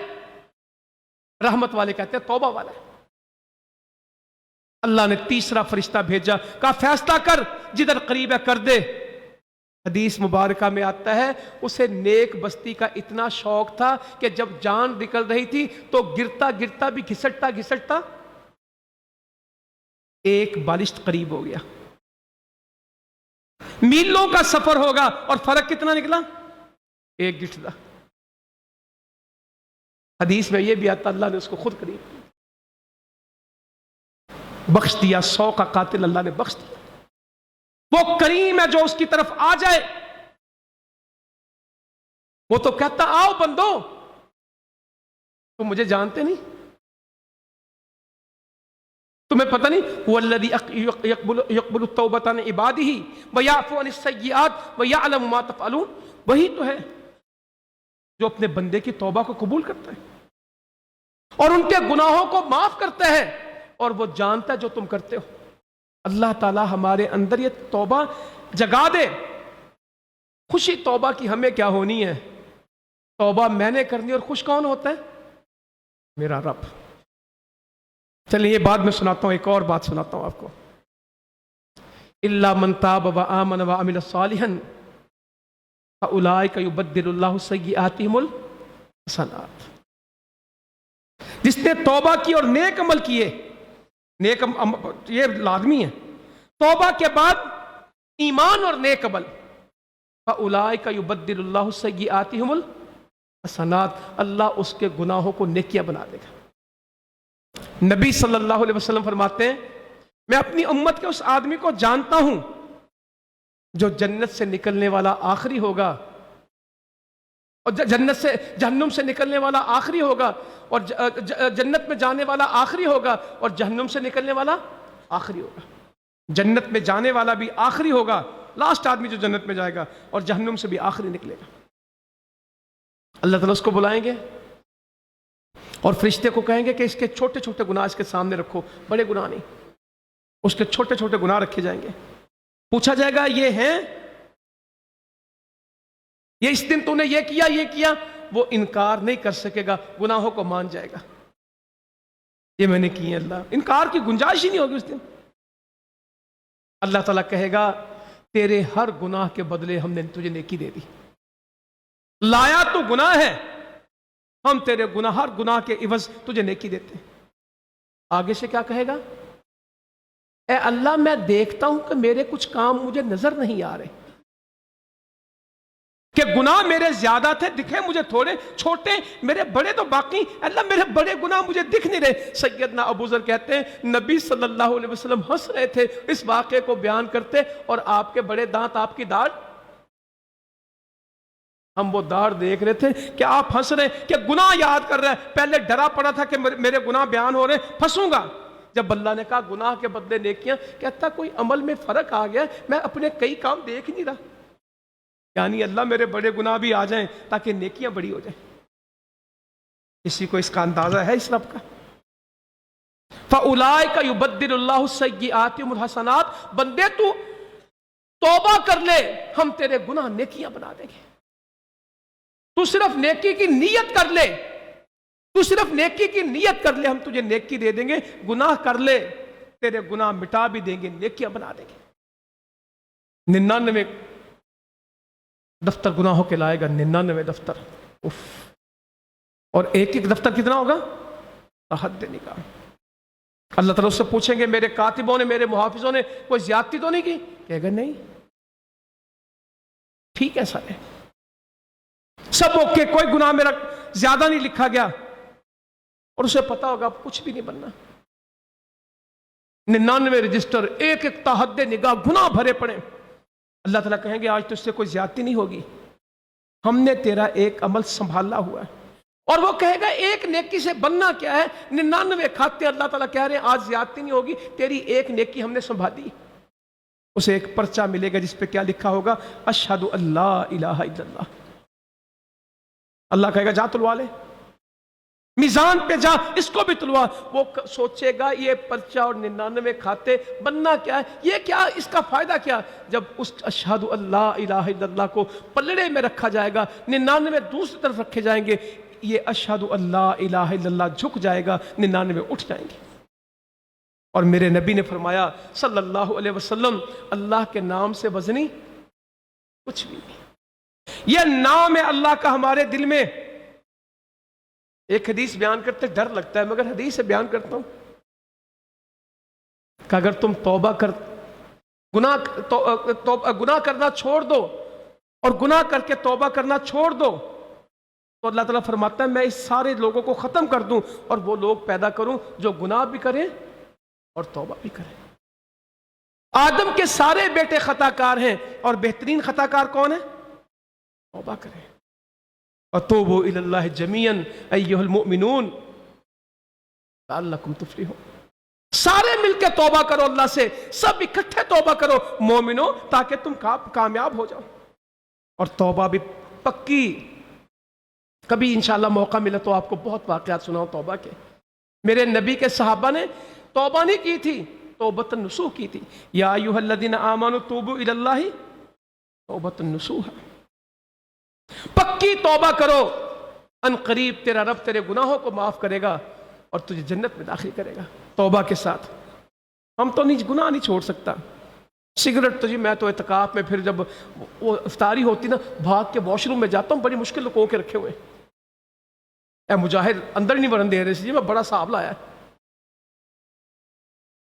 رحمت والے کہتے توبہ والا ہے. اللہ نے تیسرا فرشتہ بھیجا, کہا فیصلہ کر, جدھر قریب ہے کر دے. حدیث مبارکہ میں آتا ہے اسے نیک بستی کا اتنا شوق تھا کہ جب جان نکل رہی تھی تو گرتا گرتا بھی گھسٹتا گھسٹتا ایک بالشت قریب ہو گیا. میلوں کا سفر ہوگا اور فرق کتنا نکلا؟ ایک گٹھتا. حدیث میں یہ بھی آتا اللہ نے اس کو خود قریب بخش دیا. 100 کا قاتل اللہ نے بخش دیا. وہ کریم ہے جو اس کی طرف آ جائے. وہ تو کہتا آؤ بندو, تم مجھے جانتے نہیں, تمہیں پتہ نہیں, والذی یقبل التوبۃ عن عبادہ ویعفو عن السیئات ویعلم ما تفعلون. وہی تو ہے جو اپنے بندے کی توبہ کو قبول کرتا ہے اور ان کے گناہوں کو معاف کرتا ہے, اور وہ جانتا ہے جو تم کرتے ہو. اللہ تعالی ہمارے اندر یہ توبہ جگا دے. خوشی توبہ کی ہمیں کیا ہونی ہے؟ توبہ میں نے کرنی, اور خوش کون ہوتا ہے؟ میرا رب. چلیے یہ بعد میں سناتا ہوں, ایک اور بات سناتا ہوں آپ کو. الا من تاب وآمن وعمل صالحا فاولئک یبدل اللہ سیئاتہم الحسنات. جس نے توبہ کی اور نیک عمل کیے, نیک یہ لازمی ہے, توبہ کے بعد ایمان اور نیک عمل, فاولئک یبدل اللہ سیئاتہم الحسنات, اللہ اس کے گناہوں کو نیکیاں بنا دے گا. نبی صلی اللہ علیہ وسلم فرماتے ہیں میں اپنی امت کے اس آدمی کو جانتا ہوں جو جنت سے نکلنے والا آخری ہوگا, اور جنت سے جہنم سے نکلنے والا آخری ہوگا, اور جنت میں جانے والا آخری ہوگا, اور جہنم سے نکلنے والا آخری ہوگا. جنت میں جانے والا بھی آخری ہوگا لاسٹ آدمی جو جنت میں جائے گا اور جہنم سے بھی آخری نکلے گا. اللہ تعالیٰ اس کو بلائیں گے اور فرشتے کو کہیں گے کہ اس کے چھوٹے چھوٹے گناہ اس کے سامنے رکھو، بڑے گناہ نہیں، اس کے چھوٹے چھوٹے گناہ رکھے جائیں گے. پوچھا جائے گا یہ ہیں، یہ اس دن تو نے یہ کیا، وہ انکار نہیں کر سکے گا، گناہوں کو مان جائے گا، یہ میں نے کیے اللہ، انکار کی گنجائش ہی نہیں ہوگی اس دن. اللہ تعالیٰ کہے گا تیرے ہر گناہ کے بدلے ہم نے تجھے نیکی دے دی. لایا تو گناہ ہے، ہم تیرے گناہ ہر گناہ کے عوض تجھے نیکی دیتے ہیں. آگے سے کیا کہے گا؟ اے اللہ میں دیکھتا ہوں کہ میرے کچھ کام مجھے نظر نہیں آ رہے، کہ گناہ میرے زیادہ تھے، دکھے مجھے تھوڑے، چھوٹے میرے بڑے تو باقی، اللہ میرے بڑے گناہ مجھے دکھ نہیں رہے. سیدنا ابو ذر کہتے ہیں نبی صلی اللہ علیہ وسلم ہنس رہے تھے اس واقعے کو بیان کرتے، اور آپ کے بڑے دانت، آپ کی داڑھ، ہم وہ داڑھ دیکھ رہے تھے کہ آپ ہنس رہے کہ گناہ یاد کر رہے ہیں. پہلے ڈرا پڑا تھا کہ میرے گناہ بیان ہو رہے ہیں، پھنسوں گا. جب اللہ نے کہا گناہ کے بدلے نیکیاں، کہتا کوئی عمل میں فرق آ گیا، میں اپنے کئی کام دیکھ نہیں رہا. یعنی اللہ میرے بڑے گناہ بھی آ جائیں تاکہ نیکیاں بڑی ہو جائیں. کسی کو اس کا اندازہ ہے اس رب کا؟ فَأُولَٰئِكَ يُبَدِّلُ اللَّهُ السَّيِّئَاتِ الْحَسَنَاتِ، بندے تو توبہ کر لے، ہم تیرے گناہ نیکیاں بنا دیں گے. تو صرف نیکی کی نیت کر لے، تو صرف نیکی کی نیت کر لے، ہم تجھے نیکی دے دیں گے. گناہ کر لے، تیرے گناہ مٹا بھی دیں گے، نیکیاں بنا دیں گے. 99 دفتر گناہوں کے لائے گا، 99 دفتر. اف. اور ایک ایک دفتر کتنا ہوگا؟ حد نکاح. اللہ تعالیٰ اس سے پوچھیں گے میرے کاتبوں نے، میرے محافظوں نے کوئی زیادتی تو نہیں کی؟ کہے گا نہیں، ٹھیک ہے سارے، سب اوکے، کوئی گناہ میرا زیادہ نہیں لکھا گیا. اور اسے پتا ہوگا کچھ بھی نہیں بننا. 99 رجسٹر، ایک ایک تحد نگاہ گناہ بھرے پڑے. اللہ تعالیٰ کہیں گے آج تو اس سے کوئی زیادتی نہیں ہوگی، ہم نے تیرا ایک عمل سنبھالا ہوا ہے. اور وہ کہے گا ایک نیکی سے بننا کیا ہے؟ 99 کھاتے. اللہ تعالیٰ کہہ رہے ہیں آج زیادتی نہیں ہوگی، تیری ایک نیکی ہم نے سنبھالی. اسے ایک پرچہ ملے گا جس پہ کیا لکھا ہوگا؟ اشہد ان لا الہ الا اللہ. اللہ کہے گا جا تلوا لے، میزان پہ جا، اس کو بھی تلوا. وہ سوچے گا یہ پرچہ اور 99 کھاتے بننا کیا ہے، یہ کیا، اس کا فائدہ کیا؟ جب اس اشہد ان لا الہ الا اللہ کو پلڑے میں رکھا جائے گا، 99 دوسری طرف رکھے جائیں گے، یہ اشہد ان لا الہ الا اللہ جھک جائے گا، 99 اٹھ جائیں گے. اور میرے نبی نے فرمایا صلی اللہ علیہ وسلم اللہ کے نام سے وزنی کچھ بھی نہیں. یہ نام ہے اللہ کا ہمارے دل میں. ایک حدیث بیان کرتے ڈر لگتا ہے مگر حدیث سے بیان کرتا ہوں کہ اگر تم گناہ کرنا چھوڑ دو اور گناہ کر کے توبہ کرنا چھوڑ دو تو اللہ تعالیٰ فرماتا ہے میں اس سارے لوگوں کو ختم کر دوں اور وہ لوگ پیدا کروں جو گناہ بھی کریں اور توبہ بھی کریں. آدم کے سارے بیٹے خطا کار ہیں اور بہترین خطا کار کون ہے؟ توبہ کریں. وَتُوبُوا إِلَى اللَّهِ جَمِيعًا أَيُّهَا الْمُؤْمِنُونَ لَعَلَّكُمْ تُفْلِحُونَ. سارے مل کے توبہ کرو اللہ سے، سب اکٹھے توبہ کرو مومنو تاکہ تم کامیاب ہو جاؤ. اور توبہ بھی پکی. کبھی انشاءاللہ موقع ملے تو آپ کو بہت واقعات سناؤں توبہ کے. میرے نبی کے صحابہ نے توبہ نہیں کی تھی، توبۃ النصوح کی تھی. یا ایھا الذین آمنوا توبوا الی اللہ توبۃ النصوح. پکی توبہ کرو، ان قریب تیرا رب تیرے گناہوں کو معاف کرے گا اور تجھے جنت میں داخل کرے گا توبہ کے ساتھ. ہم تو گناہ نہیں چھوڑ سکتا. سگریٹ تو جی میں تو اعتکاف میں پھر جب وہ افطاری ہوتی نا بھاگ کے واش روم میں جاتا ہوں، بڑی مشکل لکو کے رکھے ہوئے. اے مجاہد اندر نہیں ورن دے رہے سی جی میں بڑا صاحب لایا.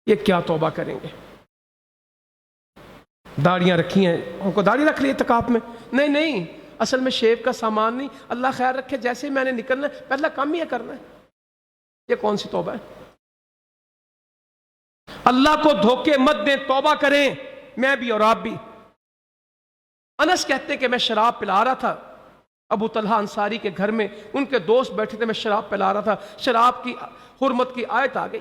یہ کیا توبہ کریں گے؟ داڑیاں رکھی ہیں، ان کو داڑھی رکھ لی اعتکاف میں؟ نہیں، اصل میں شیو کا سامان نہیں. اللہ خیر رکھے جیسے میں نے نکلنا ہے پہلا کام ہی کرنا ہے. یہ کون سی توبہ ہے؟ اللہ کو دھوکے مت دیں، توبہ کریں. میں بھی اور آپ بھی. انس کہتے کہ میں شراب پلا رہا تھا ابو طلحہ انصاری کے گھر میں، ان کے دوست بیٹھے تھے، میں شراب پلا رہا تھا. شراب کی حرمت کی آیت آ گئی.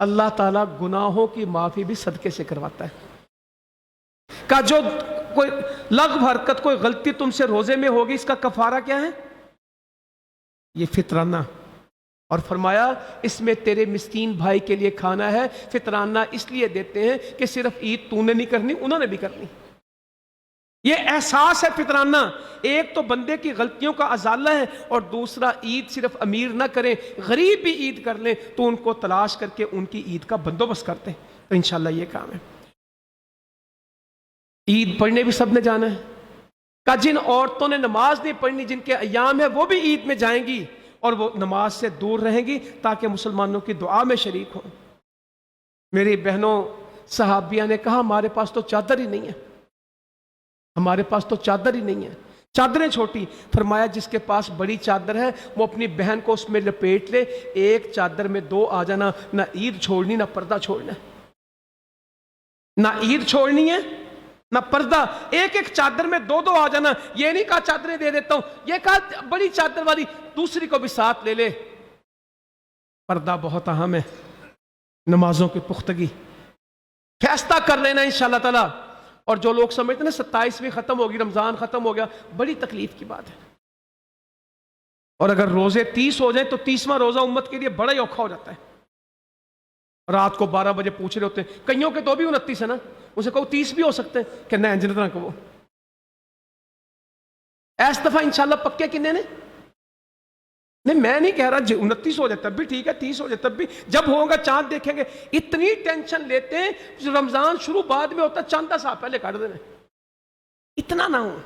اللہ تعالیٰ گناہوں کی معافی بھی صدقے سے کرواتا ہے. کہ جو کوئی لغو حرکت، کوئی غلطی تم سے روزے میں ہوگی، اس کا کفارہ کیا ہے؟ یہ فطرانہ. اور فرمایا اس میں تیرے مسکین بھائی کے لیے کھانا ہے. فطرانہ اس لیے دیتے ہیں کہ صرف عید تو نے نہیں کرنی، انہوں نے بھی کرنی. یہ احساس ہے فطرانہ. ایک تو بندے کی غلطیوں کا ازالہ ہے، اور دوسرا عید صرف امیر نہ کریں، غریب بھی عید کر لیں تو ان کو تلاش کر کے ان کی عید کا بندوبست کرتے ہیں. تو انشاءاللہ یہ کام ہے. عید پڑھنے بھی سب نے جانا ہے. کہ جن عورتوں نے نماز نہیں پڑھنی، جن کے ایام ہے، وہ بھی عید میں جائیں گی اور وہ نماز سے دور رہیں گی تاکہ مسلمانوں کی دعا میں شریک ہوں. میری بہنوں صحابیہ نے کہا ہمارے پاس تو چادر ہی نہیں ہے، ہمارے پاس تو چادر ہی نہیں ہے، چادریں چھوٹی. فرمایا جس کے پاس بڑی چادر ہے وہ اپنی بہن کو اس میں لپیٹ لے. ایک چادر میں دو آ جانا. نہ عید چھوڑنی نہ پردہ چھوڑنا، نہ عید چھوڑنی ہے نہ پردہ. ایک ایک چادر میں دو دو آ جانا. یہ نہیں کہا چادریں دے دیتا ہوں، یہ کہا بڑی چادر والی دوسری کو بھی ساتھ لے لے. پردہ بہت اہم ہے. نمازوں کی پختگی فیصلہ کر لینا انشاءاللہ تعالی. اور جو لوگ سمجھتے ہیں 27ویں ختم ہوگی، رمضان ختم ہو گیا، بڑی تکلیف کی بات ہے. اور اگر روزے 30 ہو جائیں تو 30واں روزہ امت کے لیے بڑا ہی اوکھا ہو جاتا ہے. رات کو 12 بجے پوچھ رہے ہوتے ہیں، کئیوں کے تو بھی 29 ہے نا، اسے کہو 30 بھی ہو سکتے ہیں کہ نہ انجنر کو. ایس دفعہ انشاءاللہ پکے کنے نے؟ نہیں میں نہیں کہہ رہا 29 ہو جائے تب بھی ٹھیک ہے، 30 ہو جائے تب بھی، جب ہوگا چاند دیکھیں گے. اتنی ٹینشن لیتے ہیں، رمضان شروع بعد میں ہوتا، چاندہ سا پہلے کاٹ دینا. اتنا نہ ہو.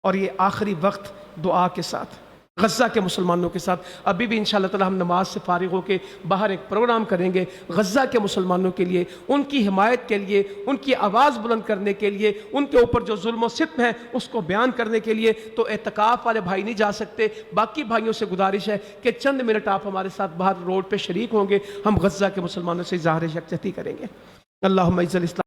اور یہ آخری وقت دعا کے ساتھ غزہ کے مسلمانوں کے ساتھ. ابھی بھی انشاءاللہ تعالی ہم نماز سے فارغ ہو کے باہر ایک پروگرام کریں گے غزہ کے مسلمانوں کے لیے، ان کی حمایت کے لیے، ان کی آواز بلند کرنے کے لیے، ان کے اوپر جو ظلم و ستم ہے اس کو بیان کرنے کے لیے. تو اعتکاف والے بھائی نہیں جا سکتے، باقی بھائیوں سے گزارش ہے کہ چند منٹ آپ ہمارے ساتھ باہر روڈ پہ شریک ہوں گے، ہم غزہ کے مسلمانوں سے اظہار یکجہتی کریں گے. اللہم اعز الاسلام